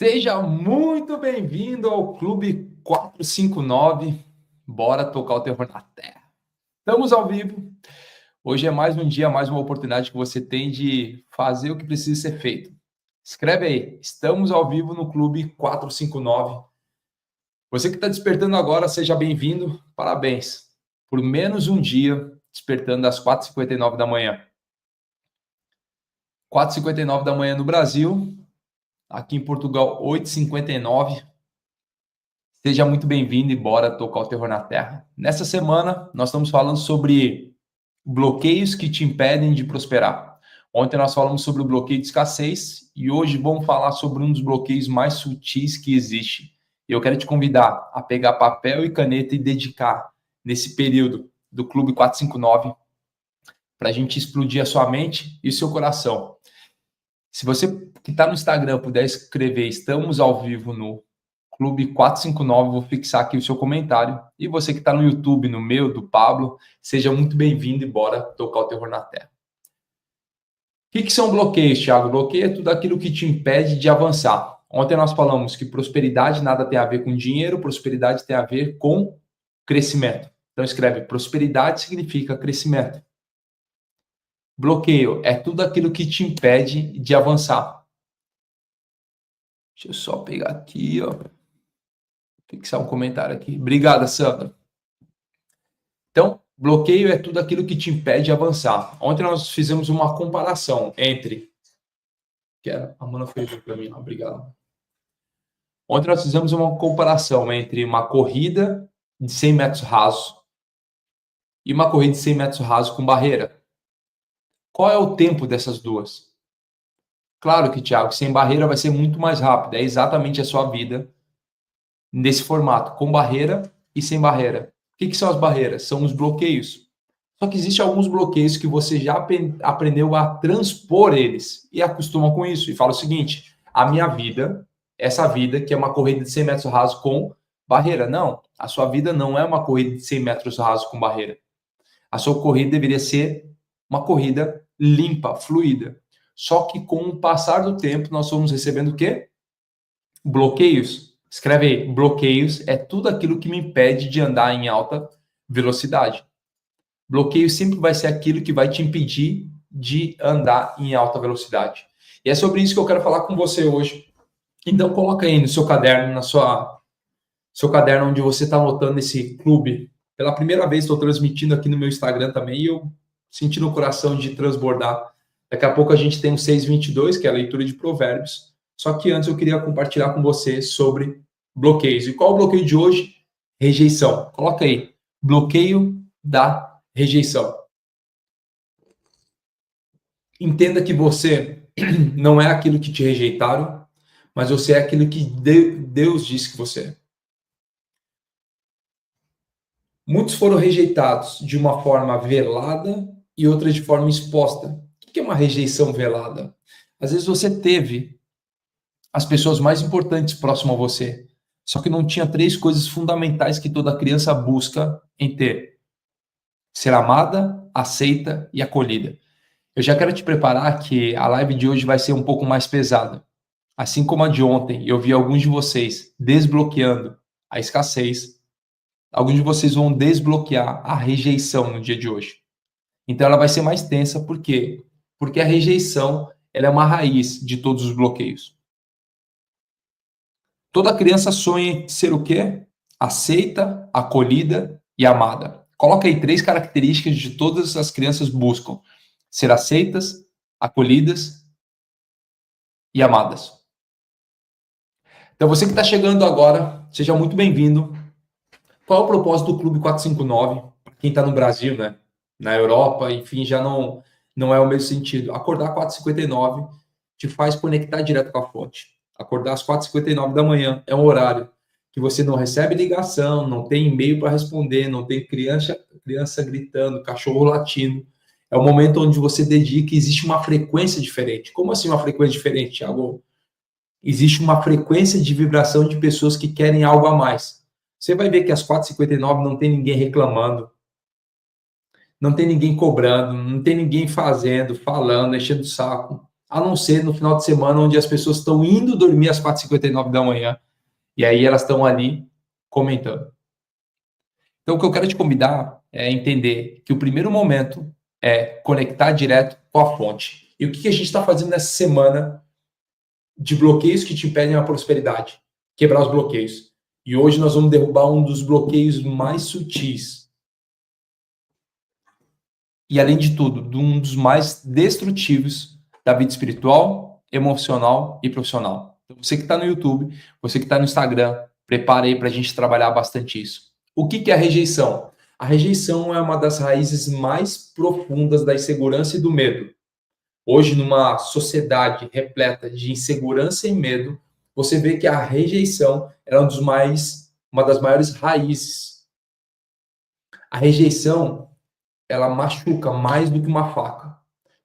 Seja muito bem-vindo ao Clube 459. Bora tocar o terror na terra. Estamos ao vivo. Hoje é mais um dia, mais uma oportunidade que você tem de fazer o que precisa ser feito. Escreve aí. Estamos ao vivo no Clube 459. Você que está despertando agora, seja bem-vindo. Parabéns. Por menos um dia, despertando às 4h59 da manhã. 4h59 da manhã no Brasil. Aqui em Portugal, 8h59. Seja muito bem-vindo e bora tocar o terror na terra. Nessa semana, nós estamos falando sobre bloqueios que te impedem de prosperar. Ontem nós falamos sobre o bloqueio de escassez e hoje vamos falar sobre um dos bloqueios mais sutis que existe. E eu quero te convidar a pegar papel e caneta e dedicar nesse período do Clube 459 para a gente explodir a sua mente e o seu coração. Se você que está no Instagram puder escrever "Estamos ao vivo no Clube 459", vou fixar aqui o seu comentário. E você que está no YouTube, no meu, do Pablo, seja muito bem-vindo e bora tocar o terror na terra. O que são bloqueios, Thiago? Bloqueio é tudo aquilo que te impede de avançar. Ontem nós falamos que prosperidade nada tem a ver com dinheiro, prosperidade tem a ver com crescimento. Então escreve: prosperidade significa crescimento. Bloqueio é tudo aquilo que te impede de avançar. Deixa eu só pegar aqui, ó. Fixar um comentário aqui. Obrigada, Sandra. Então, bloqueio é tudo aquilo que te impede de avançar. Ontem nós fizemos uma comparação entre... A Mana fez para mim, obrigado. Ontem nós fizemos uma comparação entre uma corrida de 100 metros rasos e uma corrida de 100 metros rasos com barreira. Qual é o tempo dessas duas? Claro que, Thiago, sem barreira vai ser muito mais rápido. É exatamente a sua vida nesse formato, com barreira e sem barreira. O que são as barreiras? São os bloqueios. Só que existem alguns bloqueios que você já aprendeu a transpor eles e acostuma com isso. E fala o seguinte: a minha vida, essa vida que é uma corrida de 100 metros rasos com barreira. Não, a sua vida não é uma corrida de 100 metros rasos com barreira. A sua corrida deveria ser uma corrida limpa, fluida. Só que com o passar do tempo, nós vamos recebendo o quê? Bloqueios. Escreve aí: bloqueios é tudo aquilo que me impede de andar em alta velocidade. Bloqueio sempre vai ser aquilo que vai te impedir de andar em alta velocidade. E é sobre isso que eu quero falar com você hoje. Então coloca aí no seu caderno, seu caderno onde você está anotando esse clube. Pela primeira vez estou transmitindo aqui no meu Instagram também e eu senti no coração de transbordar. Daqui a pouco a gente tem o 6:22, que é a leitura de provérbios. Só que antes eu queria compartilhar com você sobre bloqueios. E qual é o bloqueio de hoje? Rejeição. Coloca aí: bloqueio da rejeição. Entenda que você não é aquilo que te rejeitaram, mas você é aquilo que Deus disse que você é. Muitos foram rejeitados de uma forma velada e outras de forma exposta. O que é uma rejeição velada? Às vezes você teve as pessoas mais importantes próximo a você, só que não tinha 3 coisas fundamentais que toda criança busca em ter: ser amada, aceita e acolhida. Eu já quero te preparar que a live de hoje vai ser um pouco mais pesada. Assim como a de ontem, eu vi alguns de vocês desbloqueando a escassez. Alguns de vocês vão desbloquear a rejeição no dia de hoje. Então ela vai ser mais tensa, por quê? Porque a rejeição, ela é uma raiz de todos os bloqueios. Toda criança sonha em ser o quê? Aceita, acolhida e amada. Coloca aí 3 características de todas as crianças buscam: ser aceitas, acolhidas e amadas. Então você que está chegando agora, seja muito bem-vindo. Qual é o propósito do Clube 459? Para quem está no Brasil, né? Na Europa, enfim, já não é o mesmo sentido. Acordar 4h59 te faz conectar direto com a fonte. Acordar às 4h59 da manhã é um horário que você não recebe ligação, não tem e-mail para responder, não tem criança gritando, cachorro latindo. É o momento onde você dedica e existe uma frequência diferente. Como assim uma frequência diferente, Thiago? Existe uma frequência de vibração de pessoas que querem algo a mais. Você vai ver que às 4h59 não tem ninguém reclamando, não tem ninguém cobrando, não tem ninguém fazendo, falando, enchendo o saco. a não ser no final de semana, onde as pessoas estão indo dormir às 4h59 da manhã, e aí elas estão ali comentando. Então, o que eu quero te convidar é entender que o primeiro momento é conectar direto com a fonte. E o que a gente está fazendo nessa semana de bloqueios que te impedem a prosperidade? Quebrar os bloqueios. E hoje nós vamos derrubar um dos bloqueios mais sutis. E, além de tudo, um dos mais destrutivos da vida espiritual, emocional e profissional. Então, você que está no YouTube, você que está no Instagram, prepare aí para a gente trabalhar bastante isso. O que é a rejeição? A rejeição é uma das raízes mais profundas da insegurança e do medo. Hoje, numa sociedade repleta de insegurança e medo, você vê que a rejeição é uma das maiores raízes. A rejeição, ela machuca mais do que uma faca.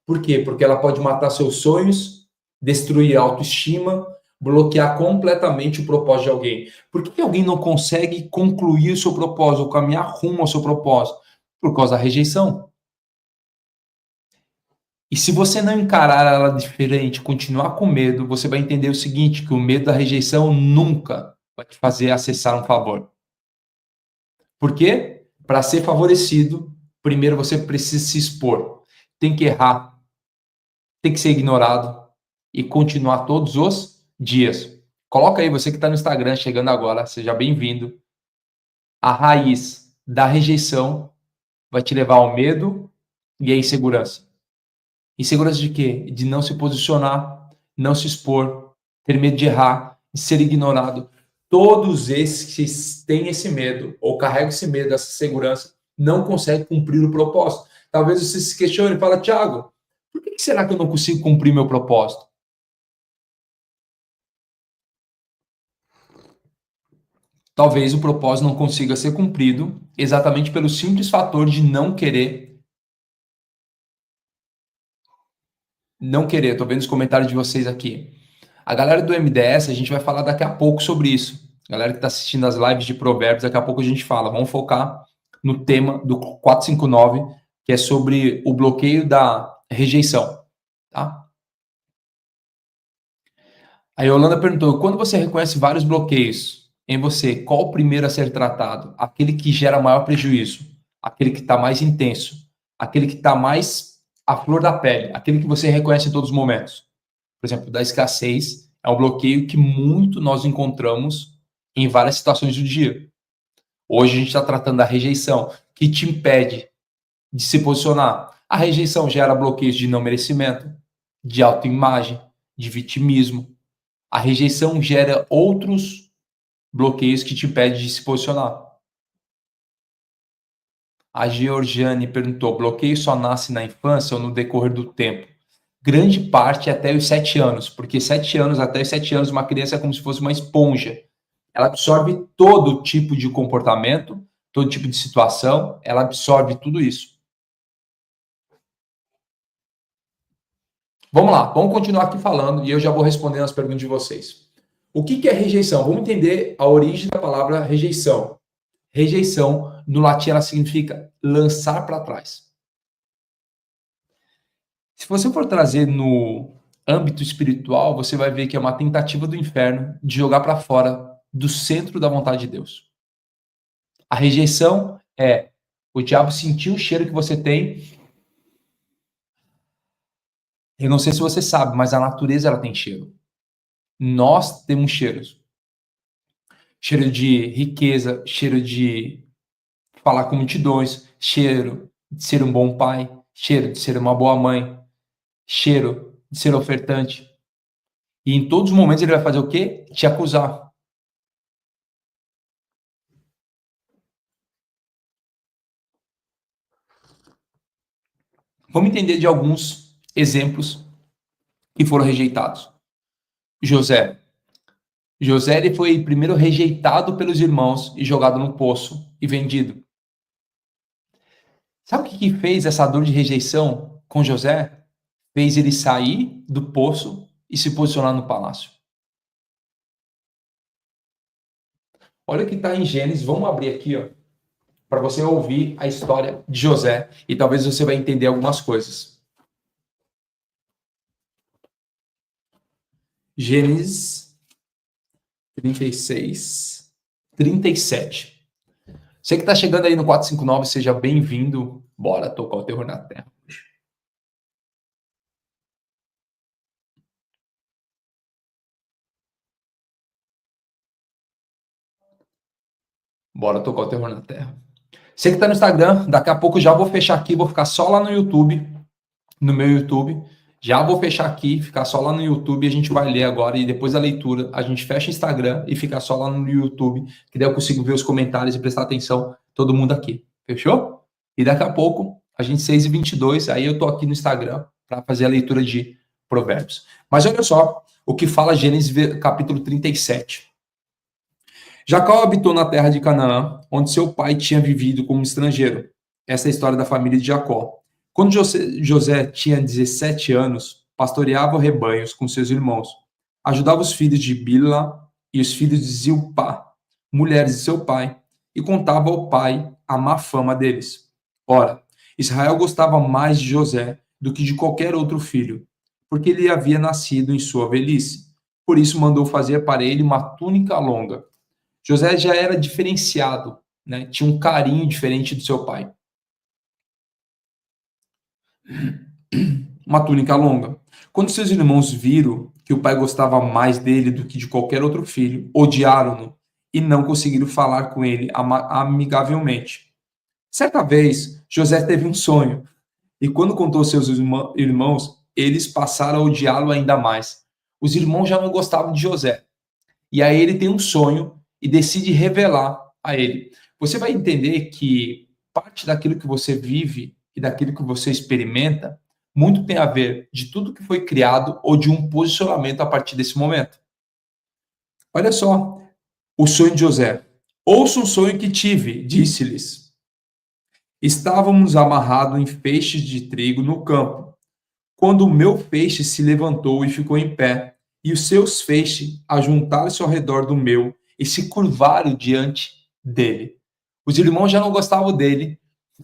Por quê? Porque ela pode matar seus sonhos, destruir a autoestima, bloquear completamente o propósito de alguém. Por que alguém não consegue concluir o seu propósito, ou caminhar rumo ao seu propósito? Por causa da rejeição. E se você não encarar ela diferente, continuar com medo, você vai entender o seguinte, que o medo da rejeição nunca vai te fazer acessar um favor. Por quê? Para ser favorecido, primeiro você precisa se expor. Tem que errar, tem que ser ignorado e continuar todos os dias. Coloca aí, você que está no Instagram chegando agora, seja bem-vindo. A raiz da rejeição vai te levar ao medo e à insegurança. Insegurança de quê? De não se posicionar, não se expor, ter medo de errar, de ser ignorado. Todos esses que têm esse medo, ou carregam esse medo, essa segurança, não conseguem cumprir o propósito. Talvez você se questione e fale, Thiago, por que será que eu não consigo cumprir meu propósito? Talvez o propósito não consiga ser cumprido exatamente pelo simples fator de não querer. Tô vendo os comentários de vocês aqui. A galera do MDS, a gente vai falar daqui a pouco sobre isso. A galera que está assistindo as lives de provérbios, daqui a pouco a gente fala. Vamos focar no tema do 459, que é sobre o bloqueio da rejeição. Tá? A Yolanda perguntou, quando você reconhece vários bloqueios em você, qual o primeiro a ser tratado? Aquele que gera maior prejuízo, aquele que está mais intenso, aquele que está mais à flor da pele, aquele que você reconhece em todos os momentos. Por exemplo, da escassez, é um bloqueio que muito nós encontramos em várias situações do dia. Hoje a gente está tratando da rejeição, que te impede de se posicionar. A rejeição gera bloqueios de não merecimento, de autoimagem, de vitimismo. A rejeição gera outros bloqueios que te impedem de se posicionar. A Georgiane perguntou, bloqueio só nasce na infância ou no decorrer do tempo? Grande parte até os 7 anos, porque até os 7 anos, uma criança é como se fosse uma esponja. Ela absorve todo tipo de comportamento, todo tipo de situação, ela absorve tudo isso. Vamos lá, vamos continuar aqui falando e eu já vou respondendo as perguntas de vocês. O que é rejeição? Vamos entender a origem da palavra rejeição. Rejeição, no latim, ela significa lançar para trás. Se você for trazer no âmbito espiritual, você vai ver que é uma tentativa do inferno de jogar para fora do centro da vontade de Deus. A rejeição é o diabo sentir o cheiro que você tem. Eu não sei se você sabe, mas a natureza ela tem cheiro. Nós temos cheiros. Cheiro de riqueza, cheiro de falar com multidões, cheiro de ser um bom pai, cheiro de ser uma boa mãe, cheiro de ser ofertante. E em todos os momentos ele vai fazer o quê? Te acusar. Vamos entender de alguns exemplos que foram rejeitados. José. José ele foi primeiro rejeitado pelos irmãos e jogado no poço e vendido. Sabe o que fez essa dor de rejeição com José? Fez ele sair do poço e se posicionar no palácio. Olha o que está em Gênesis, vamos abrir aqui, ó, para você ouvir a história de José e talvez você vai entender algumas coisas. Gênesis 36, 37. Você que está chegando aí no 459, seja bem-vindo. Bora tocar o terror na terra. Bora tocar o terror na terra. Você que está no Instagram, daqui a pouco já vou fechar aqui, vou ficar só lá no YouTube, no meu YouTube. Já vou fechar aqui, ficar só lá no YouTube, a gente vai ler agora e depois da leitura a gente fecha o Instagram e fica só lá no YouTube, que daí eu consigo ver os comentários e prestar atenção, todo mundo aqui. Fechou? E daqui a pouco, a gente 6h22, aí eu tô aqui no Instagram para fazer a leitura de Provérbios. Mas olha só o que fala Gênesis capítulo 37. Jacó habitou na terra de Canaã, onde seu pai tinha vivido como estrangeiro. Essa é a história da família de Jacó. Quando José tinha 17 anos, pastoreava rebanhos com seus irmãos. Ajudava os filhos de Bilhá e os filhos de Zilpá, mulheres de seu pai, e contava ao pai a má fama deles. Ora, Israel gostava mais de José do que de qualquer outro filho, porque ele havia nascido em sua velhice. Por isso mandou fazer para ele uma túnica longa. José já era diferenciado, né? Tinha um carinho diferente do seu pai. Uma túnica longa. Quando seus irmãos viram que o pai gostava mais dele do que de qualquer outro filho, odiaram-no e não conseguiram falar com ele amigavelmente. Certa vez, José teve um sonho, e quando contou aos seus irmãos, eles passaram a odiá-lo ainda mais. Os irmãos já não gostavam de José. E aí ele tem um sonho e decide revelar a ele. Você vai entender que parte daquilo que você vive e daquilo que você experimenta muito tem a ver de tudo que foi criado ou de um posicionamento a partir desse momento. Olha só o sonho de José. Ouça um sonho que tive, disse-lhes. Estávamos amarrados em feixes de trigo no campo, quando o meu feixe se levantou e ficou em pé, e os seus feixes ajuntaram-se ao redor do meu e se curvaram diante dele. Os irmãos já não gostavam dele.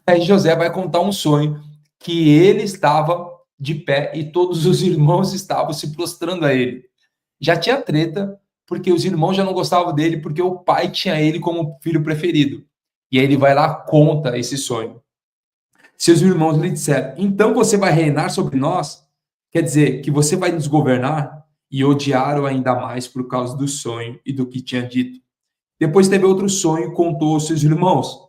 Aí José vai contar um sonho que ele estava de pé e todos os irmãos estavam se prostrando a ele. Já tinha treta, porque os irmãos já não gostavam dele, porque o pai tinha ele como filho preferido. E aí ele vai lá e conta esse sonho. Seus irmãos lhe disseram: então você vai reinar sobre nós? Quer dizer, que você vai nos governar? E odiaram ainda mais por causa do sonho e do que tinha dito. Depois teve outro sonho e contou aos seus irmãos.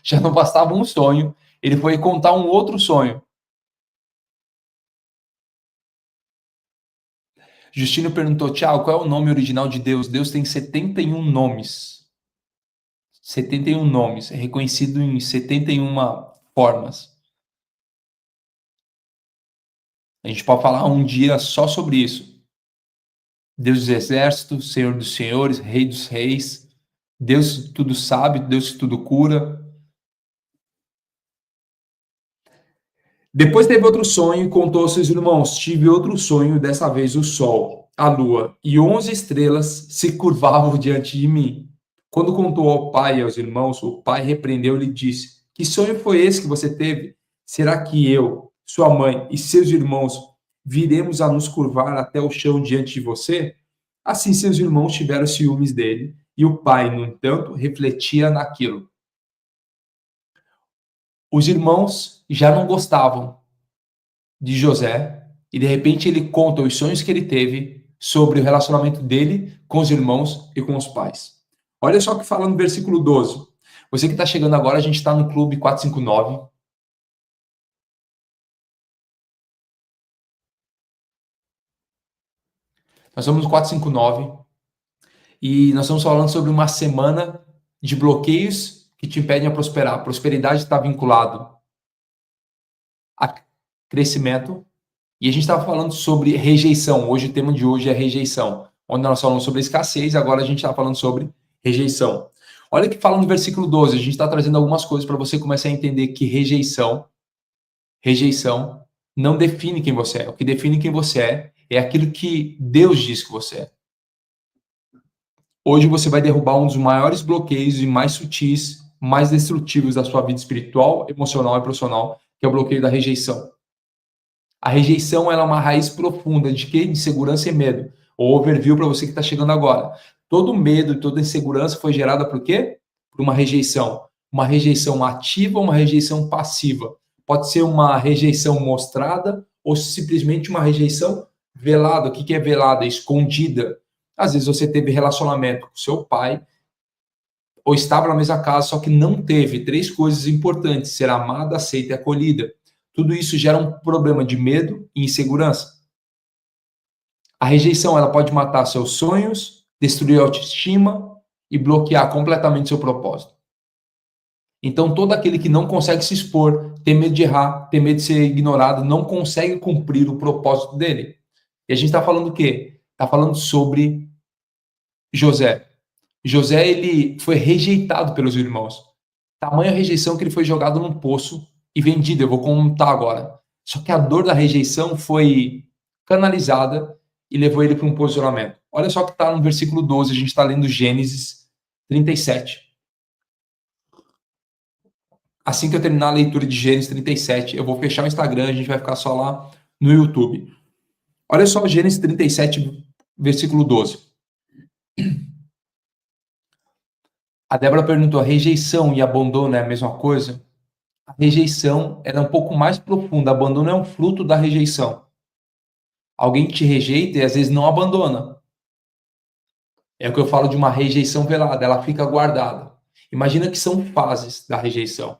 Já não bastava um sonho, ele foi contar um outro sonho. Justino perguntou: Tiago, qual é o nome original de Deus? Deus tem 71 nomes. 71 nomes, é reconhecido em 71 formas. A gente pode falar um dia só sobre isso. Deus dos exércitos, Senhor dos senhores, Rei dos reis, Deus que tudo sabe, Deus que tudo cura. Depois teve outro sonho e contou aos seus irmãos: tive outro sonho, dessa vez o sol, a lua e 11 estrelas se curvavam diante de mim. Quando contou ao pai e aos irmãos, o pai repreendeu-lhe e disse: que sonho foi esse que você teve? Será que eu, sua mãe e seus irmãos viremos a nos curvar até o chão diante de você? Assim seus irmãos tiveram ciúmes dele, e o pai, no entanto, refletia naquilo. Os irmãos já não gostavam de José, e de repente ele conta os sonhos que ele teve sobre o relacionamento dele com os irmãos e com os pais. Olha só o que fala no versículo 12. Você que está chegando agora, a gente está no Clube 459. Nós estamos no 459 e nós estamos falando sobre uma semana de bloqueios que te impedem a prosperar. A prosperidade está vinculado a crescimento. E a gente estava falando sobre rejeição. Hoje o tema de hoje é rejeição. Onde nós falamos sobre escassez, agora a gente está falando sobre rejeição. Olha o que fala no versículo 12. A gente está trazendo algumas coisas para você começar a entender que rejeição não define quem você é. O que define quem você é aquilo que Deus diz que você é. Hoje você vai derrubar um dos maiores bloqueios e mais sutis, mais destrutivos da sua vida espiritual, emocional e profissional, que é o bloqueio da rejeição. A rejeição ela é uma raiz profunda de quê? De insegurança e medo. O overview para você que está chegando agora. Todo medo e toda insegurança foi gerada por quê? Por uma rejeição. Uma rejeição ativa ou uma rejeição passiva. Pode ser uma rejeição mostrada ou simplesmente uma rejeição velada. O que é velada? Escondida. Às vezes você teve relacionamento com seu pai ou estava na mesma casa, só que não teve 3 coisas importantes: ser amada, aceita e acolhida. Tudo isso gera um problema de medo e insegurança. A rejeição ela pode matar seus sonhos, destruir a autoestima e bloquear completamente seu propósito. Então, todo aquele que não consegue se expor, tem medo de errar, tem medo de ser ignorado, não consegue cumprir o propósito dele. E a gente está falando o quê? Está falando sobre José. José, ele foi rejeitado pelos irmãos. Tamanha rejeição que ele foi jogado num poço e vendido. Eu vou contar agora. Só que a dor da rejeição foi canalizada e levou ele para um posicionamento. Olha só que está no versículo 12, a gente está lendo Gênesis 37. Assim que eu terminar a leitura de Gênesis 37, eu vou fechar o Instagram, a gente vai ficar só lá no YouTube. Olha só Gênesis 37, versículo 12. A Débora perguntou: a rejeição e abandono é a mesma coisa? A rejeição era um pouco mais profunda. Abandono é um fruto da rejeição. Alguém te rejeita e às vezes não abandona. É o que eu falo de uma rejeição velada, ela fica guardada. Imagina que são fases da rejeição.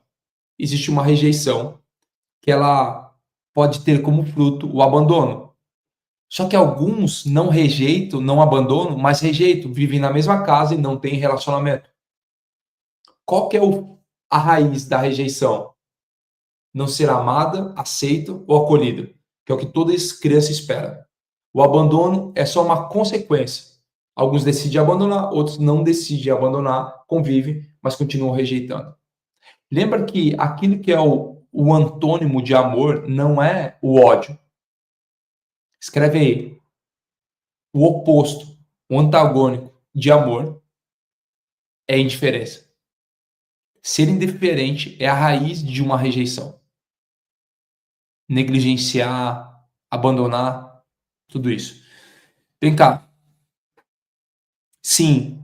Existe uma rejeição que ela pode ter como fruto o abandono. Só que alguns não rejeitam, não abandonam, mas rejeitam, vivem na mesma casa e não têm relacionamento. Qual que é a raiz da rejeição? Não ser amada, aceita ou acolhida, que é o que toda criança espera. O abandono é só uma consequência. Alguns decidem abandonar, outros não decidem abandonar, convivem, mas continuam rejeitando. Lembra que aquilo que é o antônimo de amor não é o ódio. Escreve aí. O oposto, o antagônico de amor é indiferença. Ser indiferente é a raiz de uma rejeição. Negligenciar, abandonar, tudo isso. Vem cá. Sim.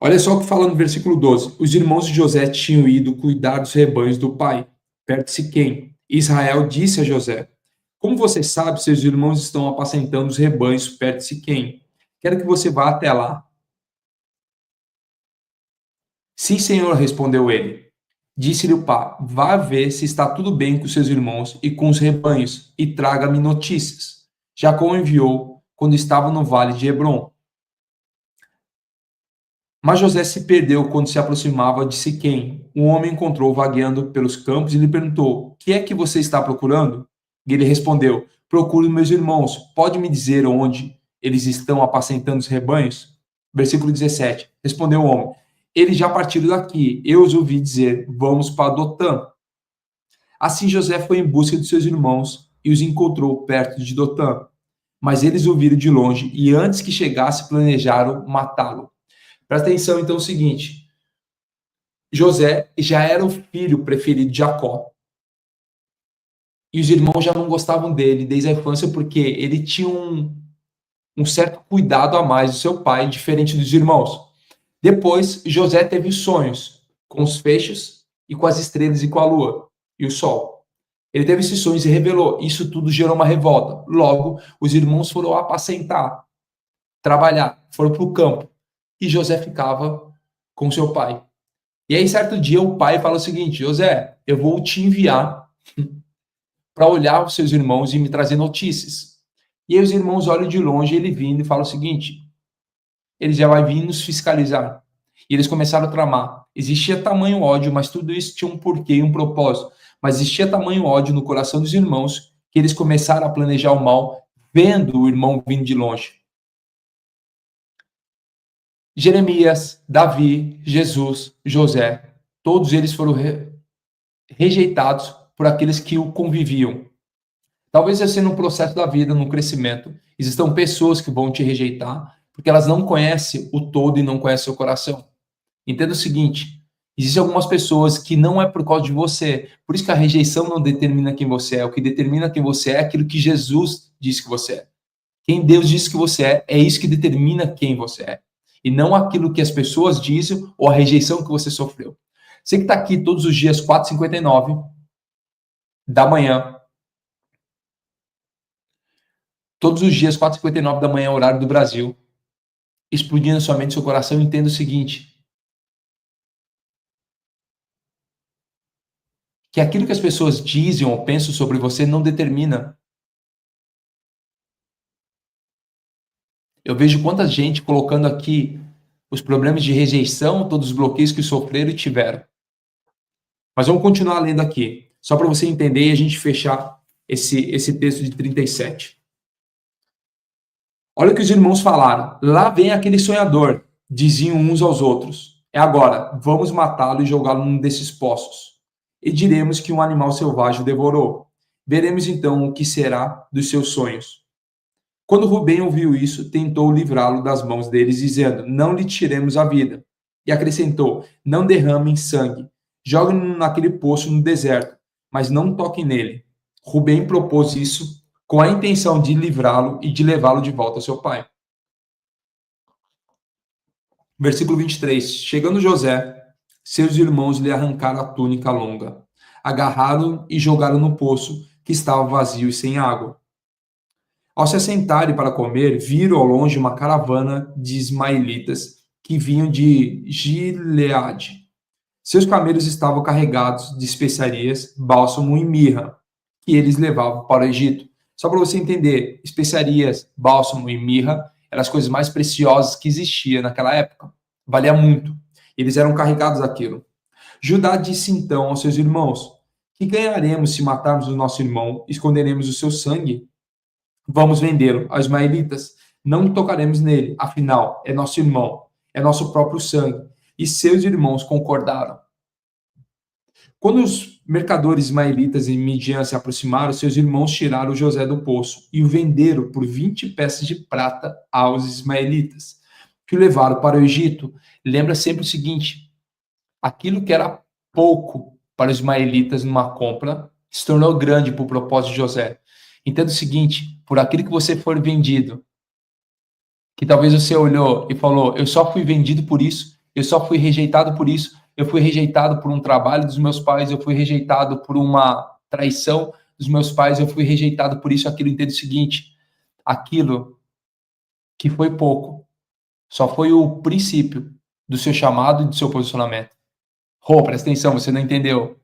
Olha só o que fala no versículo 12. Os irmãos de José tinham ido cuidar dos rebanhos do pai, perto de Siquém. Israel disse a José: como você sabe, seus irmãos estão apacentando os rebanhos perto de Siquém. Quero que você vá até lá. Sim, senhor, respondeu ele. Disse-lhe o pai: vá ver se está tudo bem com seus irmãos e com os rebanhos, e traga-me notícias. Jacó o enviou quando estava no vale de Hebrom. Mas José se perdeu quando se aproximava de Siquém. Um homem encontrou vagueando pelos campos e lhe perguntou: o que é que você está procurando? E ele respondeu: procuro meus irmãos. Pode me dizer onde eles estão apacentando os rebanhos? Versículo 17. Respondeu o homem: eles já partiram daqui. Eu os ouvi dizer: vamos para Dotã. Assim José foi em busca de seus irmãos e os encontrou perto de Dotã. Mas eles o viram de longe e antes que chegasse planejaram matá-lo. Presta atenção, então, é o seguinte. José já era o filho preferido de Jacó. E os irmãos já não gostavam dele desde a infância porque ele tinha um certo cuidado a mais do seu pai, diferente dos irmãos. Depois, José teve sonhos com os feixes e com as estrelas e com a lua e o sol. Ele teve esses sonhos e revelou. Isso tudo gerou uma revolta. Logo, os irmãos foram apacentar, trabalhar, foram para o campo. E José ficava com seu pai. E aí, certo dia, o pai fala o seguinte: José, eu vou te enviar para olhar os seus irmãos e me trazer notícias. E aí os irmãos olham de longe, ele vindo e fala o seguinte: ele já vai vir nos fiscalizar. E eles começaram a tramar. Existia tamanho ódio, mas tudo isso tinha um porquê e um propósito. Mas existia tamanho ódio no coração dos irmãos que eles começaram a planejar o mal, vendo o irmão vindo de longe. Jeremias, Davi, Jesus, José, todos eles foram rejeitados por aqueles que o conviviam. Talvez você no processo da vida, no crescimento, existam pessoas que vão te rejeitar porque elas não conhecem o todo e não conhecem o coração. Entenda o seguinte, existem algumas pessoas que não é por causa de você, por isso que a rejeição não determina quem você é, o que determina quem você é aquilo que Jesus disse que você é. Quem Deus diz que você é isso que determina quem você é. E não aquilo que as pessoas dizem ou a rejeição que você sofreu. Você que está aqui todos os dias, 4h59 da manhã. Todos os dias, 4h59 da manhã, horário do Brasil. Explodindo sua mente e seu coração, entenda o seguinte. Que aquilo que as pessoas dizem ou pensam sobre você não determina. Eu vejo quanta gente colocando aqui os problemas de rejeição, todos os bloqueios que sofreram e tiveram. Mas vamos continuar lendo aqui, só para você entender e a gente fechar esse texto de 37. Olha o que os irmãos falaram. Lá vem aquele sonhador, diziam uns aos outros. É agora, vamos matá-lo e jogá-lo num desses poços. E diremos que um animal selvagem o devorou. Veremos então o que será dos seus sonhos. Quando Rubem ouviu isso, tentou livrá-lo das mãos deles, dizendo, não lhe tiremos a vida. E acrescentou, não derramem sangue. Joguem-no naquele poço no deserto, mas não toquem nele. Rubem propôs isso com a intenção de livrá-lo e de levá-lo de volta ao seu pai. Versículo 23. Chegando José, seus irmãos lhe arrancaram a túnica longa, agarraram e jogaram no poço, que estava vazio e sem água. Ao se assentarem para comer, viram ao longe uma caravana de ismaelitas que vinham de Gileade. Seus camelos estavam carregados de especiarias, bálsamo e mirra, que eles levavam para o Egito. Só para você entender, especiarias, bálsamo e mirra eram as coisas mais preciosas que existiam naquela época. Valia muito. Eles eram carregados daquilo. Judá disse então aos seus irmãos, que ganharemos se matarmos o nosso irmão, esconderemos o seu sangue? Vamos vendê-lo aos ismaelitas. Não tocaremos nele, afinal, é nosso irmão, é nosso próprio sangue. E seus irmãos concordaram. Quando os mercadores ismaelitas em Midian se aproximaram, seus irmãos tiraram José do poço e o venderam por 20 peças de prata aos ismaelitas, que o levaram para o Egito. Lembra sempre o seguinte, aquilo que era pouco para os ismaelitas numa compra, se tornou grande por propósito de José. Entenda o seguinte, por aquilo que você for vendido, que talvez você olhou e falou, eu só fui vendido por isso, eu só fui rejeitado por isso, eu fui rejeitado por um trabalho dos meus pais, eu fui rejeitado por uma traição dos meus pais, eu fui rejeitado por isso, aquilo. Entenda o seguinte, aquilo que foi pouco, só foi o princípio do seu chamado e do seu posicionamento. Presta atenção, você não entendeu.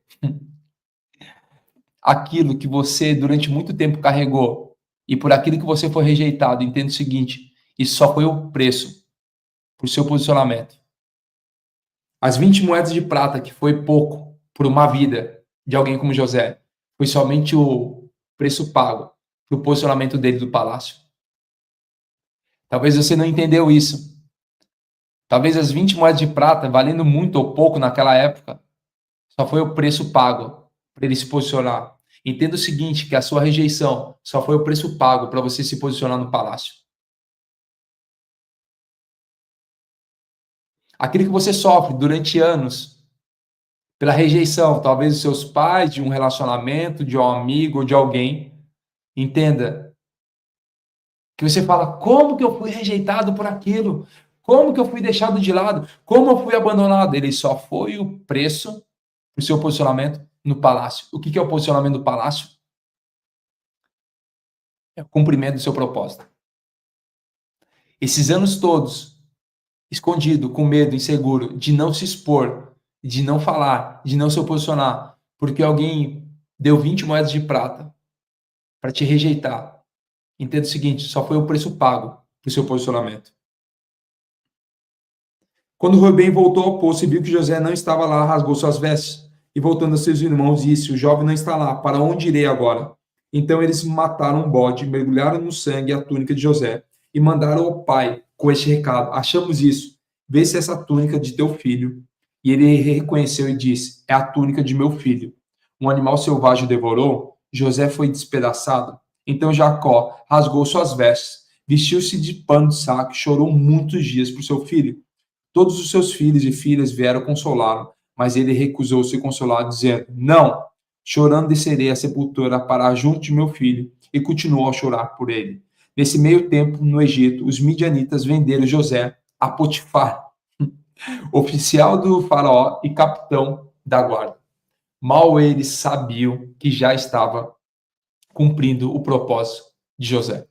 Aquilo que você durante muito tempo carregou e por aquilo que você foi rejeitado, entenda o seguinte, isso só foi o preço para o seu posicionamento. As 20 moedas de prata, que foi pouco por uma vida de alguém como José, foi somente o preço pago para o posicionamento dele do palácio. Talvez você não entendeu isso. Talvez as 20 moedas de prata, valendo muito ou pouco naquela época, só foi o preço pago para ele se posicionar. Entenda o seguinte, que a sua rejeição só foi o preço pago para você se posicionar no palácio. Aquilo que você sofre durante anos pela rejeição, talvez dos seus pais, de um relacionamento, de um amigo ou de alguém, entenda que você fala, como que eu fui rejeitado por aquilo? Como que eu fui deixado de lado? Como eu fui abandonado? Ele só foi o preço para o seu posicionamento no palácio. O que é o posicionamento do palácio? É o cumprimento do seu propósito. Esses anos todos, escondido, com medo, inseguro, de não se expor, de não falar, de não se posicionar, porque alguém deu 20 moedas de prata para te rejeitar. Entenda o seguinte, só foi o preço pago para o seu posicionamento. Quando Rubem voltou ao poço e viu que José não estava lá, rasgou suas vestes e voltando a seus irmãos disse, o jovem não está lá, para onde irei agora? Então eles mataram um bode, mergulharam no sangue a túnica de José e mandaram ao pai com este recado, achamos isso, vê se essa túnica de teu filho. E ele reconheceu e disse, é a túnica de meu filho. Um animal selvagem o devorou, José foi despedaçado. Então Jacó rasgou suas vestes, vestiu-se de pano de saco e chorou muitos dias por seu filho. Todos os seus filhos e filhas vieram consolá-lo, mas ele recusou-se consolar, dizendo, não, chorando descerei à sepultura para junto de meu filho, e continuou a chorar por ele. Nesse meio tempo, no Egito, os midianitas venderam José a Potifar, oficial do faraó e capitão da guarda. Mal eles sabiam que já estava cumprindo o propósito de José.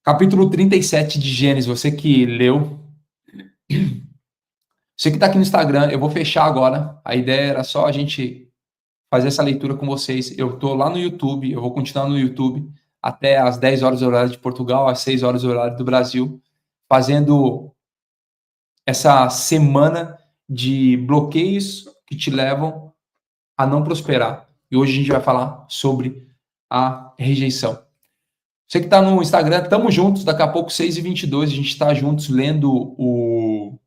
Capítulo 37 de Gênesis, você que leu. Você que está aqui no Instagram, eu vou fechar agora. A ideia era só a gente fazer essa leitura com vocês. Eu estou lá no YouTube, eu vou continuar no YouTube até às 10 horas do horário de Portugal, às 6 horas do horário do Brasil, fazendo essa semana de bloqueios que te levam a não prosperar. E hoje a gente vai falar sobre a rejeição. Você que está no Instagram, estamos juntos, daqui a pouco 6h22, a gente está juntos lendo o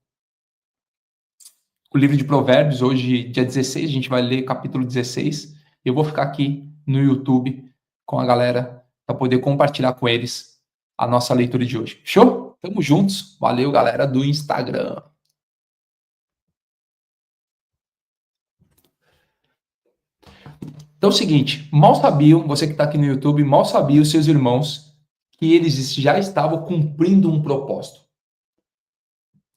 livro de Provérbios. Hoje, dia 16, a gente vai ler capítulo 16. Eu vou ficar aqui no YouTube com a galera para poder compartilhar com eles a nossa leitura de hoje. Show? Tamo juntos. Valeu, galera do Instagram. Então é o seguinte, mal sabiam, você que está aqui no YouTube, mal sabiam os seus irmãos que eles já estavam cumprindo um propósito.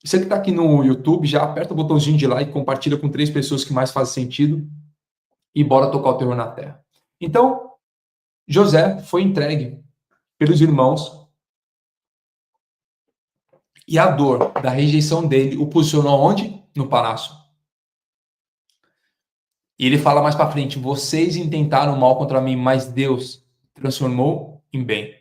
Você que está aqui no YouTube, já aperta o botãozinho de like, compartilha com 3 pessoas que mais fazem sentido e bora tocar o terror na terra. Então, José foi entregue pelos irmãos e a dor da rejeição dele o posicionou onde? No palácio. E ele fala mais para frente, vocês intentaram mal contra mim, mas Deus transformou em bem.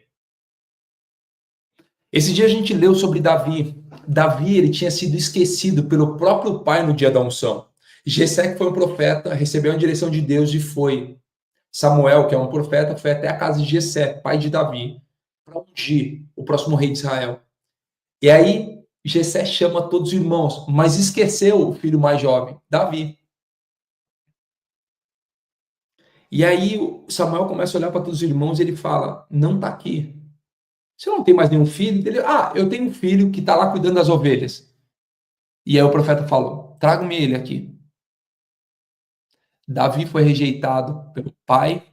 Esse dia a gente leu sobre Davi. Davi, ele tinha sido esquecido pelo próprio pai no dia da unção. Jessé, que foi um profeta, recebeu a direção de Deus e foi. Samuel, que é um profeta, foi até a casa de Jessé, pai de Davi, para ungir o próximo rei de Israel. E aí, Jessé chama todos os irmãos, mas esqueceu o filho mais jovem, Davi. E aí, Samuel começa a olhar para todos os irmãos e ele fala, não está aqui. Você não tem mais nenhum filho? Ele, eu tenho um filho que está lá cuidando das ovelhas. E aí o profeta falou, traga-me ele aqui. Davi foi rejeitado pelo pai,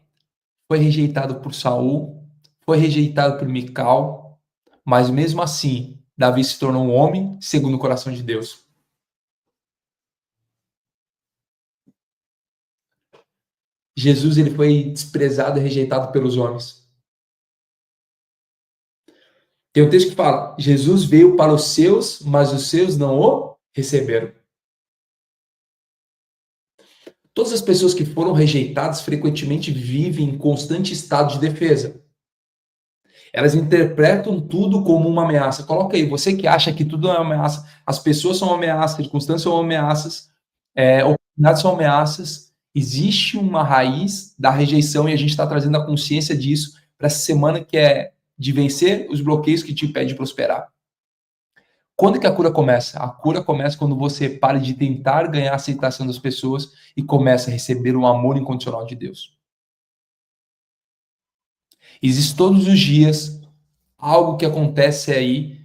foi rejeitado por Saul, foi rejeitado por Mical, mas mesmo assim, Davi se tornou um homem segundo o coração de Deus. Jesus, ele foi desprezado e rejeitado pelos homens. Tem um texto que fala, Jesus veio para os seus, mas os seus não o receberam. Todas as pessoas que foram rejeitadas frequentemente vivem em constante estado de defesa. Elas interpretam tudo como uma ameaça. Coloca aí, você que acha que tudo é uma ameaça, as pessoas são ameaças, circunstâncias são ameaças, oportunidades são ameaças. Existe uma raiz da rejeição e a gente está trazendo a consciência disso para essa semana, que é de vencer os bloqueios que te impedem de prosperar. Quando que a cura começa? A cura começa quando você para de tentar ganhar a aceitação das pessoas e começa a receber o amor incondicional de Deus. Existe todos os dias algo que acontece aí,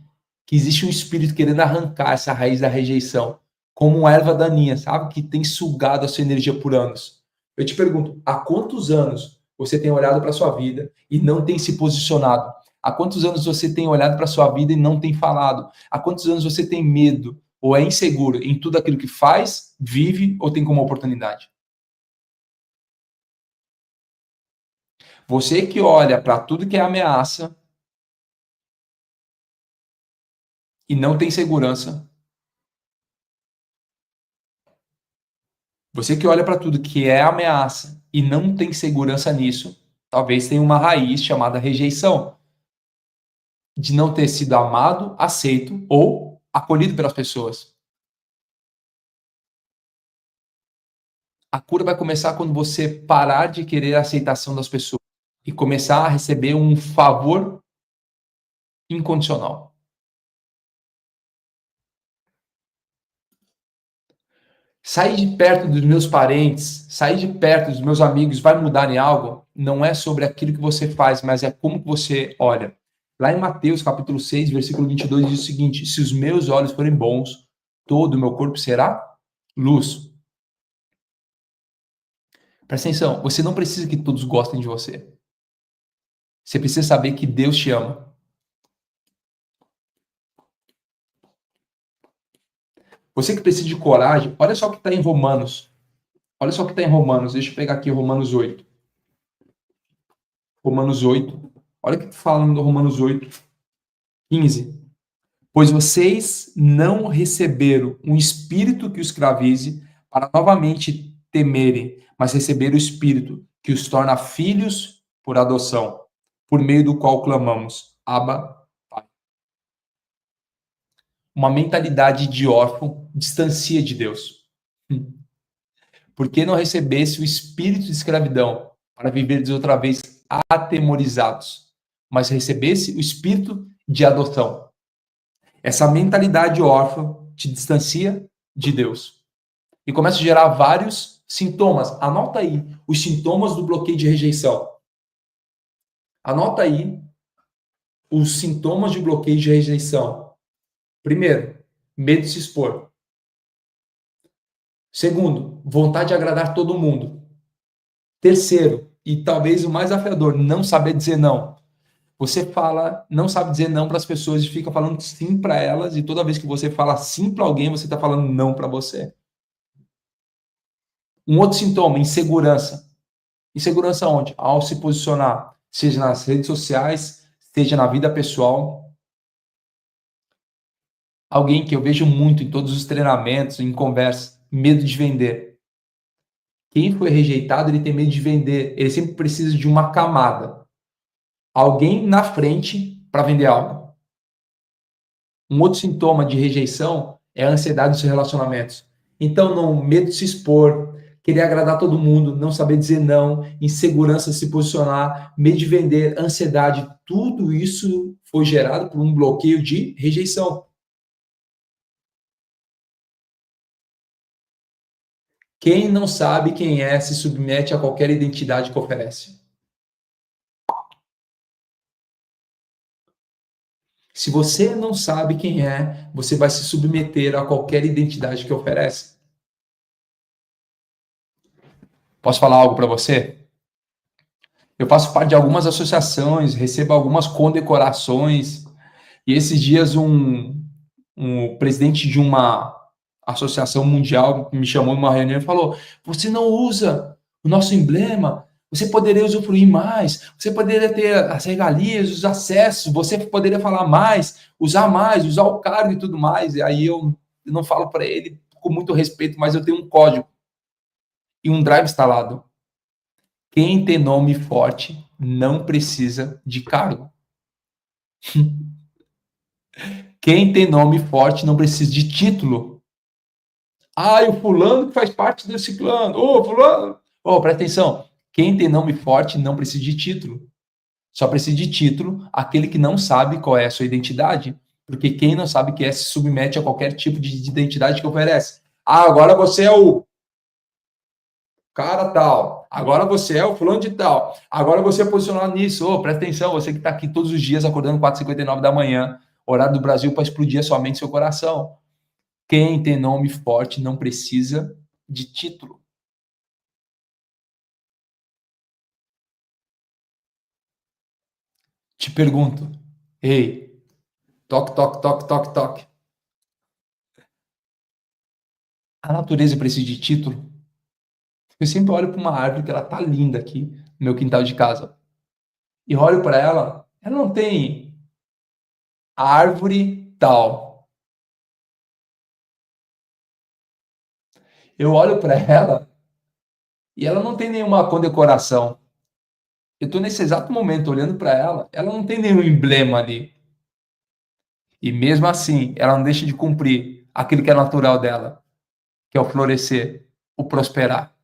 que existe um espírito querendo arrancar essa raiz da rejeição, como uma erva daninha, sabe? Que tem sugado a sua energia por anos. Eu te pergunto, há quantos anos você tem olhado para a sua vida e não tem se posicionado? Há quantos anos você tem olhado para a sua vida e não tem falado? Há quantos anos você tem medo ou é inseguro em tudo aquilo que faz, vive ou tem como oportunidade? Você que olha para tudo que é ameaça e não tem segurança. Você que olha para tudo que é ameaça e não tem segurança nisso, talvez tenha uma raiz chamada rejeição, de não ter sido amado, aceito ou acolhido pelas pessoas. A cura vai começar quando você parar de querer a aceitação das pessoas e começar a receber um favor incondicional. Sair de perto dos meus parentes, sair de perto dos meus amigos vai mudar em algo? Não é sobre aquilo que você faz, mas é como que você olha. Lá em Mateus, capítulo 6, versículo 22, diz o seguinte, se os meus olhos forem bons, todo o meu corpo será luz. Presta atenção, você não precisa que todos gostem de você. Você precisa saber que Deus te ama. Você que precisa de coragem, olha só o que está em Romanos. Olha só o que está em Romanos. Deixa eu pegar aqui Romanos 8. Romanos 8. Olha o que está falando no Romanos 8, 15. Pois vocês não receberam um espírito que os escravize para novamente temerem, mas receberam o espírito que os torna filhos por adoção, por meio do qual clamamos, Abba, Pai. Uma mentalidade de órfão distancia de Deus. Por que não recebesse o espírito de escravidão para viverdes outra vez atemorizados, mas recebesse o espírito de adoção? Essa mentalidade órfã te distancia de Deus e começa a gerar vários sintomas. Anota aí os sintomas do bloqueio de rejeição. Anota aí os sintomas de bloqueio de rejeição. Primeiro, medo de se expor. Segundo, vontade de agradar todo mundo. Terceiro, e talvez o mais desafiador, não saber dizer não. Você fala, não sabe dizer não para as pessoas e fica falando sim para elas, e toda vez que você fala sim para alguém, você está falando não para você. Um outro sintoma, insegurança. Insegurança onde? Ao se posicionar, seja nas redes sociais, seja na vida pessoal. Alguém que eu vejo muito em todos os treinamentos, em conversas, medo de vender. Quem foi rejeitado, ele tem medo de vender. Ele sempre precisa de uma camada. Alguém na frente para vender algo. Um outro sintoma de rejeição é a ansiedade dos relacionamentos. Então, não, medo de se expor, querer agradar todo mundo, não saber dizer não, insegurança de se posicionar, medo de vender, ansiedade, tudo isso foi gerado por um bloqueio de rejeição. Quem não sabe quem é se submete a qualquer identidade que oferece. Se você não sabe quem é, você vai se submeter a qualquer identidade que oferece. Posso falar algo para você? Eu faço parte de algumas associações, recebo algumas condecorações, e esses dias um presidente de uma associação mundial me chamou numa reunião e falou: você não usa o nosso emblema, você poderia usufruir mais, você poderia ter as regalias, os acessos, você poderia falar mais, usar o cargo e tudo mais. E aí eu não falo para ele com muito respeito, mas eu tenho um código e um drive instalado. Quem tem nome forte não precisa de cargo. Quem tem nome forte não precisa de título. Ah, e o fulano que faz parte desse clã. Ô, fulano. Ô, presta atenção. Quem tem nome forte não precisa de título. Só precisa de título aquele que não sabe qual é a sua identidade. Porque quem não sabe que é se submete a qualquer tipo de identidade que oferece. Ah, agora você é o cara tal. Agora você é o fulano de tal. Agora você é posicionado nisso. Ô, presta atenção, você que está aqui todos os dias acordando 4h59 da manhã, horário do Brasil para explodir a sua mente e seu coração. Quem tem nome forte não precisa de título. Te pergunto, ei, toque, toque, toque, toque, toque. A natureza precisa de título? Eu sempre olho para uma árvore que ela tá linda aqui no meu quintal de casa. E olho para ela não tem árvore tal. Eu olho para ela e ela não tem nenhuma condecoração. Eu estou nesse exato momento olhando para ela não tem nenhum emblema ali. E mesmo assim, ela não deixa de cumprir aquilo que é natural dela, que é o florescer, o prosperar.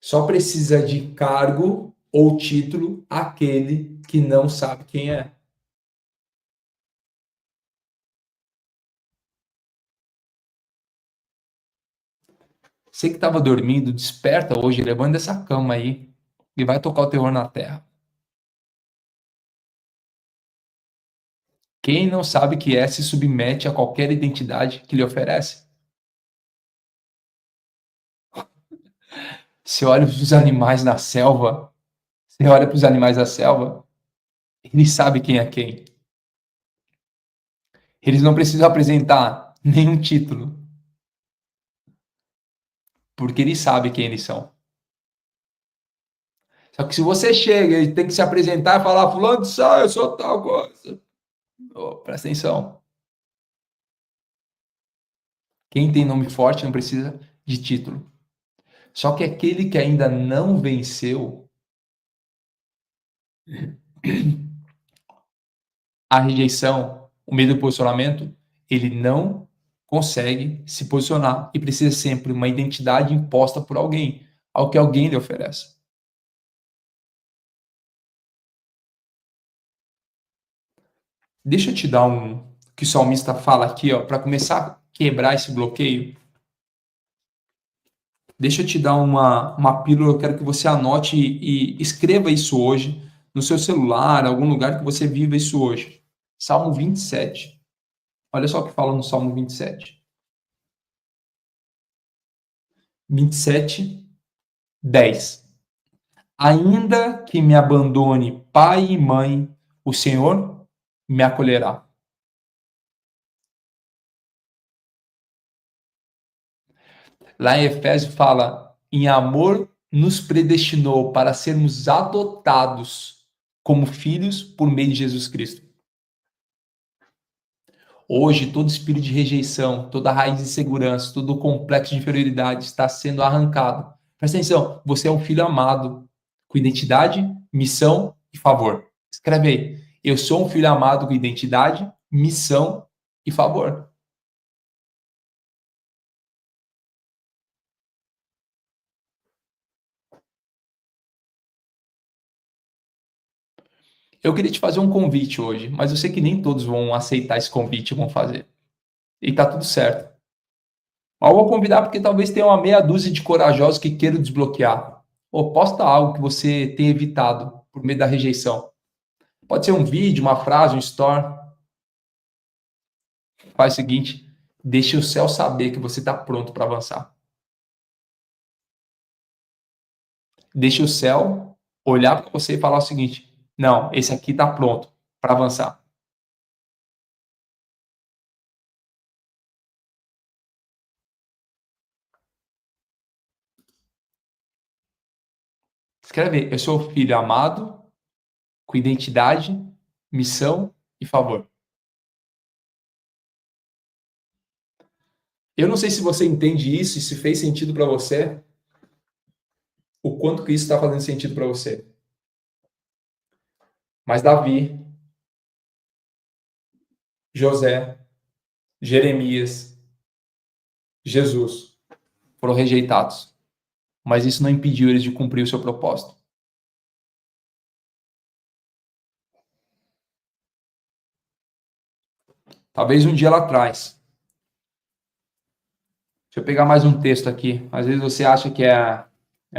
Só precisa de cargo ou título aquele que não sabe quem é. Você que estava dormindo, desperta hoje, levanta essa cama aí e vai tocar o terror na terra. Quem não sabe que é se submete a qualquer identidade que lhe oferece. Você olha para os animais na selva, você olha para os animais da selva, ele sabe quem é quem. Eles não precisam apresentar nenhum título, porque ele sabe quem eles são. Só que se você chega e tem que se apresentar e falar, fulano de tal, eu sou tal coisa. Oh, presta atenção. Quem tem nome forte não precisa de título. Só que aquele que ainda não venceu a rejeição, o medo do posicionamento, ele não consegue se posicionar e precisa sempre uma identidade imposta por alguém, ao que alguém lhe oferece. Deixa eu te dar um que o salmista fala aqui, ó, para começar a quebrar esse bloqueio. Deixa eu te dar uma pílula, eu quero que você anote e escreva isso hoje no seu celular, algum lugar que você viva isso hoje. Salmo 27. Olha só o que fala no Salmo 27. 27, 10. Ainda que me abandone pai e mãe, o Senhor me acolherá. Lá em Efésios fala, em amor nos predestinou para sermos adotados como filhos por meio de Jesus Cristo. Hoje, todo espírito de rejeição, toda raiz de insegurança, todo complexo de inferioridade está sendo arrancado. Presta atenção, você é um filho amado, com identidade, missão e favor. Escreve aí. Eu sou um filho amado com identidade, missão e favor. Eu queria te fazer um convite hoje, mas eu sei que nem todos vão aceitar esse convite e vão fazer. E tá tudo certo. Mas eu vou convidar porque talvez tenha uma meia dúzia de corajosos que queiram desbloquear. Ou posta algo que você tem evitado por meio da rejeição. Pode ser um vídeo, uma frase, um story. Faz o seguinte, deixe o céu saber que você está pronto para avançar. Deixe o céu olhar para você e falar o seguinte, não, esse aqui está pronto para avançar. Escreve aí, eu sou filho amado, com identidade, missão e favor. Eu não sei se você entende isso e se fez sentido para você, o quanto que isso está fazendo sentido para você. Mas Davi, José, Jeremias, Jesus foram rejeitados. Mas isso não impediu eles de cumprir o seu propósito. Talvez um dia lá atrás. Deixa eu pegar mais um texto aqui. Às vezes você acha que é a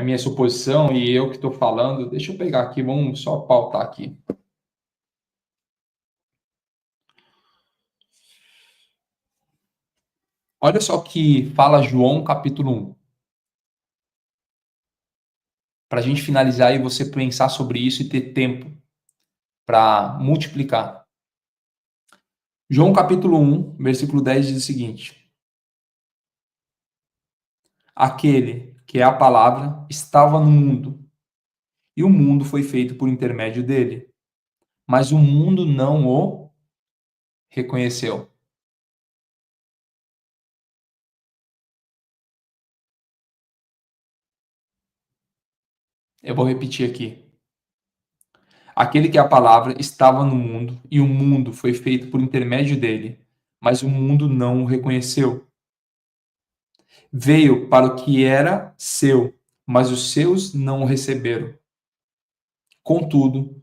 minha suposição e eu que estou falando. Deixa eu pegar aqui, vamos só pautar aqui. Olha só que fala João capítulo 1. Para a gente finalizar e você pensar sobre isso e ter tempo para multiplicar. João capítulo 1, versículo 10 diz o seguinte: aquele que é a palavra estava no mundo, e o mundo foi feito por intermédio dele, mas o mundo não o reconheceu. Eu vou repetir aqui. Aquele que é a palavra estava no mundo, e o mundo foi feito por intermédio dele, mas o mundo não o reconheceu. Veio para o que era seu, mas os seus não o receberam. Contudo,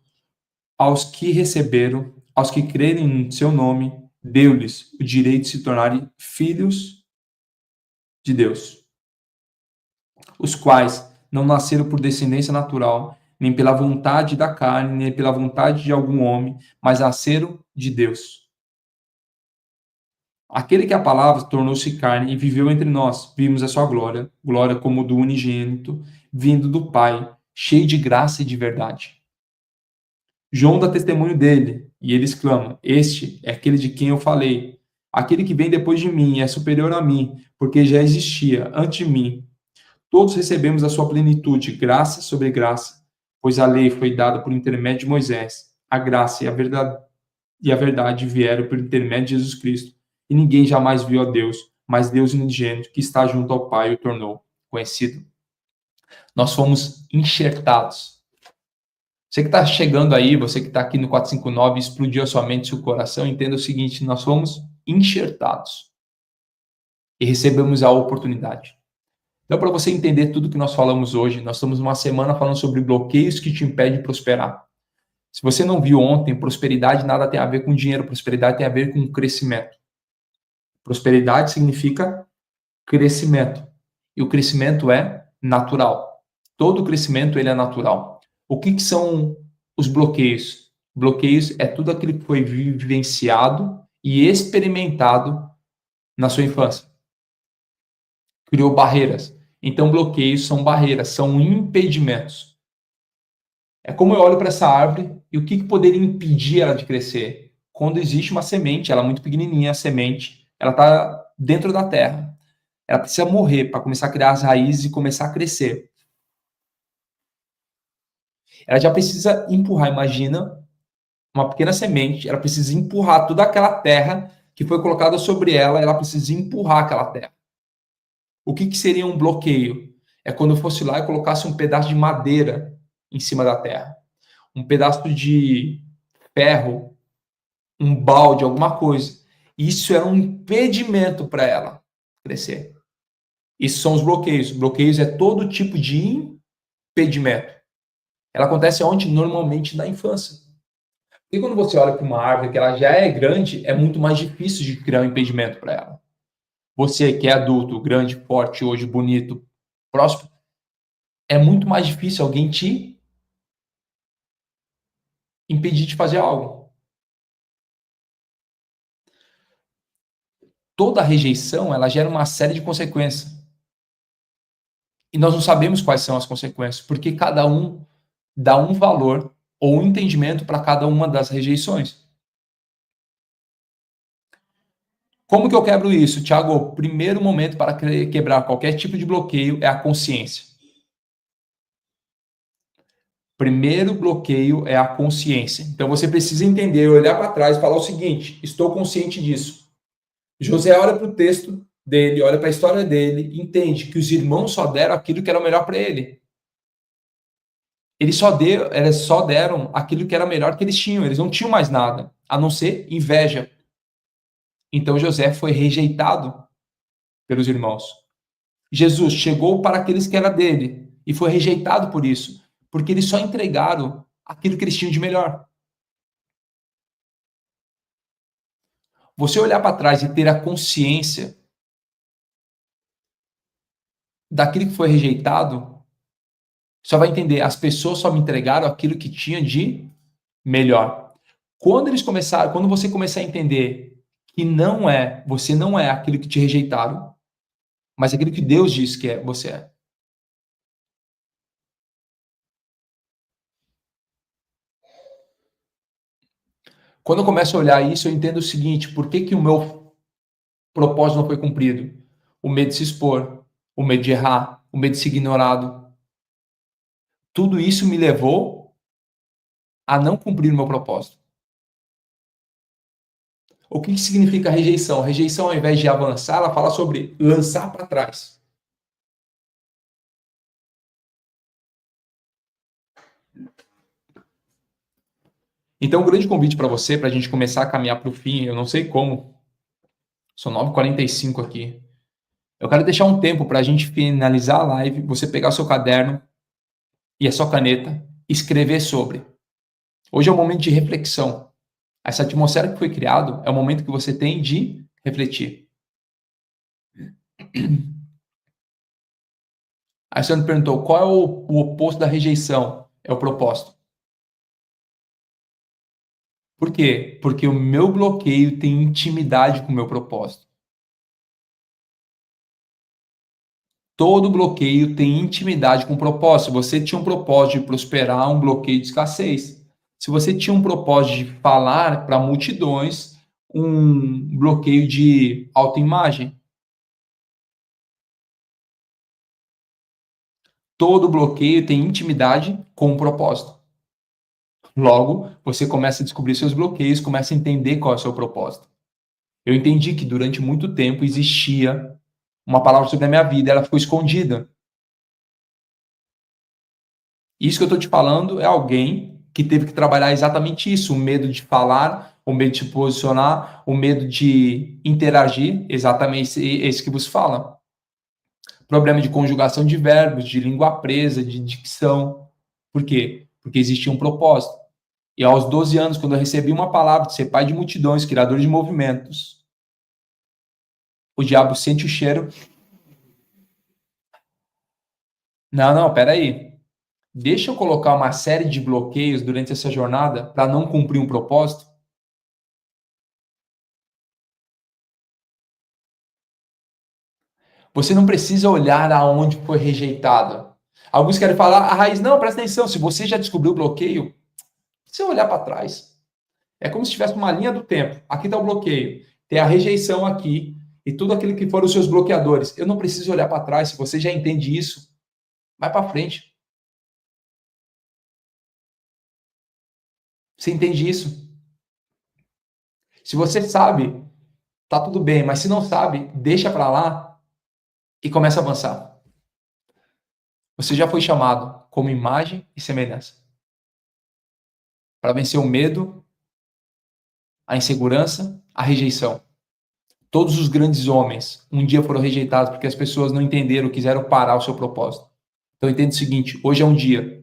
aos que receberam, aos que crerem no seu nome, deu-lhes o direito de se tornarem filhos de Deus, os quais não nasceram por descendência natural, nem pela vontade da carne, nem pela vontade de algum homem, mas nasceram de Deus. Aquele que a palavra tornou-se carne e viveu entre nós, vimos a sua glória, glória como do unigênito, vindo do Pai, cheio de graça e de verdade. João dá testemunho dele, e ele exclama: Este é aquele de quem eu falei. Aquele que vem depois de mim é superior a mim, porque já existia antes de mim. Todos recebemos a sua plenitude, graça sobre graça, pois a lei foi dada por intermédio de Moisés. A graça e a verdade vieram por intermédio de Jesus Cristo. E ninguém jamais viu a Deus, mas Deus unigênito, que está junto ao Pai, o tornou conhecido. Nós fomos enxertados. Você que está chegando aí, você que está aqui no 459, explodiu a sua mente e seu coração, entenda o seguinte: nós fomos enxertados e recebemos a oportunidade. Então, para você entender tudo que nós falamos hoje, nós estamos numa semana falando sobre bloqueios que te impedem de prosperar. Se você não viu ontem, prosperidade nada tem a ver com dinheiro, prosperidade tem a ver com crescimento. Prosperidade significa crescimento. E o crescimento é natural. Todo crescimento ele é natural. O que são os bloqueios? Bloqueios é tudo aquilo que foi vivenciado e experimentado na sua infância. Criou barreiras. Então, bloqueios são barreiras, são impedimentos. É como eu olho para essa árvore e o que poderia impedir ela de crescer? Quando existe uma semente, ela é muito pequenininha, a semente, ela está dentro da terra. Ela precisa morrer para começar a criar as raízes e começar a crescer. Ela já precisa empurrar, imagina, uma pequena semente, ela precisa empurrar toda aquela terra que foi colocada sobre ela, ela precisa empurrar aquela terra. O que seria um bloqueio? É quando eu fosse lá e colocasse um pedaço de madeira em cima da terra. Um pedaço de ferro, um balde, alguma coisa. Isso era um impedimento para ela crescer. Isso são os bloqueios. Bloqueios é todo tipo de impedimento. Ela acontece onde? Normalmente na infância. E quando você olha para uma árvore que ela já é grande, é muito mais difícil de criar um impedimento para ela. Você que é adulto, grande, forte, hoje, bonito, próspero, é muito mais difícil alguém te impedir de fazer algo. Toda rejeição, ela gera uma série de consequências. E nós não sabemos quais são as consequências, porque cada um dá um valor ou um entendimento para cada uma das rejeições. Como que eu quebro isso, Thiago? O primeiro momento para quebrar qualquer tipo de bloqueio é a consciência. Primeiro bloqueio é a consciência. Então você precisa entender, olhar para trás e falar o seguinte: estou consciente disso. José olha para o texto dele, olha para a história dele, entende que os irmãos só deram aquilo que era melhor para ele. Eles só deram aquilo que era melhor que eles tinham. Eles não tinham mais nada, a não ser inveja. Então José foi rejeitado pelos irmãos. Jesus chegou para aqueles que era dele e foi rejeitado por isso, porque eles só entregaram aquilo que eles tinham de melhor. Você olhar para trás e ter a consciência daquilo que foi rejeitado, só vai entender, as pessoas só me entregaram aquilo que tinha de melhor. Quando você começar a entender que você não é aquilo que te rejeitaram, mas aquilo que Deus diz que você é. Quando eu começo a olhar isso, eu entendo o seguinte: por que o meu propósito não foi cumprido? O medo de se expor, o medo de errar, o medo de ser ignorado. Tudo isso me levou a não cumprir o meu propósito. O que significa rejeição? Rejeição, ao invés de avançar, ela fala sobre lançar para trás. Então, um grande convite para você, para a gente começar a caminhar para o fim, eu não sei como, são 9h45 aqui. Eu quero deixar um tempo para a gente finalizar a live, você pegar o seu caderno e a sua caneta, escrever sobre. Hoje é um momento de reflexão. Essa atmosfera que foi criada é o momento que você tem de refletir. Aí você me perguntou, qual é o oposto da rejeição? É o propósito. Por quê? Porque o meu bloqueio tem intimidade com o meu propósito. Todo bloqueio tem intimidade com o propósito. Se você tinha um propósito de prosperar, um bloqueio de escassez. Se você tinha um propósito de falar para multidões, um bloqueio de autoimagem. Todo bloqueio tem intimidade com o propósito. Logo, você começa a descobrir seus bloqueios, começa a entender qual é o seu propósito. Eu entendi que durante muito tempo existia uma palavra sobre a minha vida, ela ficou escondida. Isso que eu estou te falando é alguém que teve que trabalhar exatamente isso, o medo de falar, o medo de se posicionar, o medo de interagir, exatamente esse que vos fala. Problema de conjugação de verbos, de língua presa, de dicção. Por quê? Porque existia um propósito. E aos 12 anos, quando eu recebi uma palavra de ser pai de multidões, criador de movimentos, o diabo sente o cheiro. Não, peraí. Deixa eu colocar uma série de bloqueios durante essa jornada para não cumprir um propósito. Você não precisa olhar aonde foi rejeitado. Alguns querem falar a raiz. Não, presta atenção. Se você já descobriu o bloqueio, você olhar para trás. É como se tivesse uma linha do tempo. Aqui está o bloqueio. Tem a rejeição aqui e tudo aquilo que foram os seus bloqueadores. Eu não preciso olhar para trás. Se você já entende isso, vai para frente. Você entende isso? Se você sabe, tá tudo bem. Mas se não sabe, deixa para lá e começa a avançar. Você já foi chamado como imagem e semelhança para vencer o medo, a insegurança, a rejeição. Todos os grandes homens um dia foram rejeitados porque as pessoas não entenderam, quiseram parar o seu propósito. Então entenda o seguinte, hoje é um dia.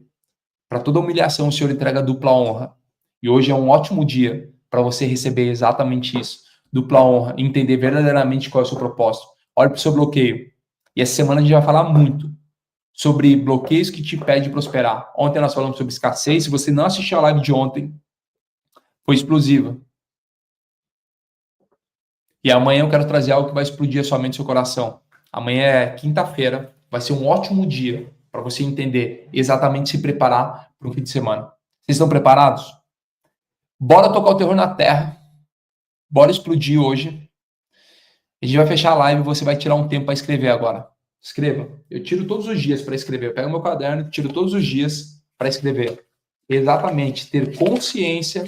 Para toda humilhação o Senhor entrega dupla honra. E hoje é um ótimo dia para você receber exatamente isso. Dupla honra, entender verdadeiramente qual é o seu propósito. Olhe para o seu bloqueio. E essa semana a gente vai falar muito sobre bloqueios que te impedem de prosperar. Ontem nós falamos sobre escassez. Se você não assistiu a live de ontem, foi explosiva. E amanhã eu quero trazer algo que vai explodir a sua mente e seu coração. Amanhã é quinta-feira, vai ser um ótimo dia para você entender exatamente se preparar para o fim de semana. Vocês estão preparados? Bora tocar o terror na terra. Bora explodir hoje. A gente vai fechar a live e você vai tirar um tempo para escrever agora. Escreva. Eu tiro todos os dias para escrever. Eu pego meu caderno e tiro todos os dias para escrever. Exatamente. Ter consciência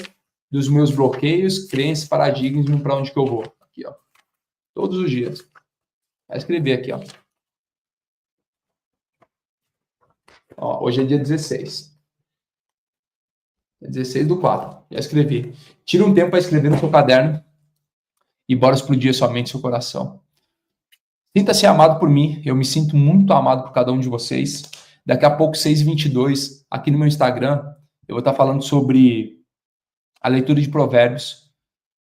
dos meus bloqueios, crenças, paradigmas e para onde que eu vou. Aqui, ó. Todos os dias. Vai escrever aqui, ó. Ó, hoje é dia 16. 16/4. Já escrevi. Tira um tempo para escrever no seu caderno e bora explodir a sua mente e seu coração. Sinta-se amado por mim. Eu me sinto muito amado por cada um de vocês. Daqui a pouco, 6h22, aqui no meu Instagram, eu vou estar falando sobre a leitura de Provérbios.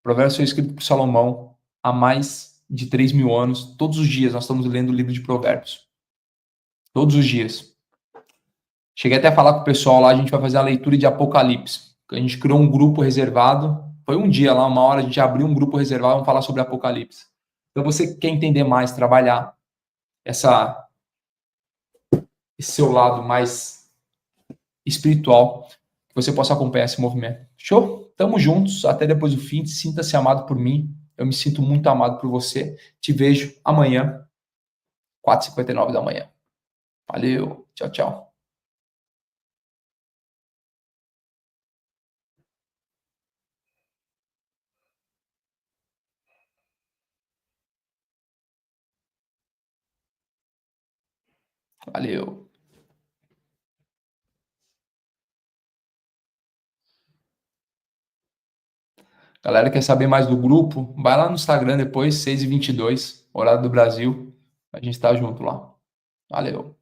Provérbios foi escrito por Salomão há mais de 3.000 anos. Todos os dias nós estamos lendo o livro de Provérbios. Todos os dias. Cheguei até a falar com o pessoal lá, a gente vai fazer a leitura de Apocalipse. A gente criou um grupo reservado. Foi um dia lá, uma hora, a gente abriu um grupo reservado, vamos falar sobre Apocalipse. Então, você quer entender mais, trabalhar esse seu lado mais espiritual, que você possa acompanhar esse movimento. Show? Tamo juntos, até depois do fim. Sinta-se amado por mim. Eu me sinto muito amado por você. Te vejo amanhã, 4h59 da manhã. Valeu, tchau, tchau. Valeu. Galera, quer saber mais do grupo? Vai lá no Instagram depois, 6h22, horário do Brasil. A gente tá junto lá. Valeu.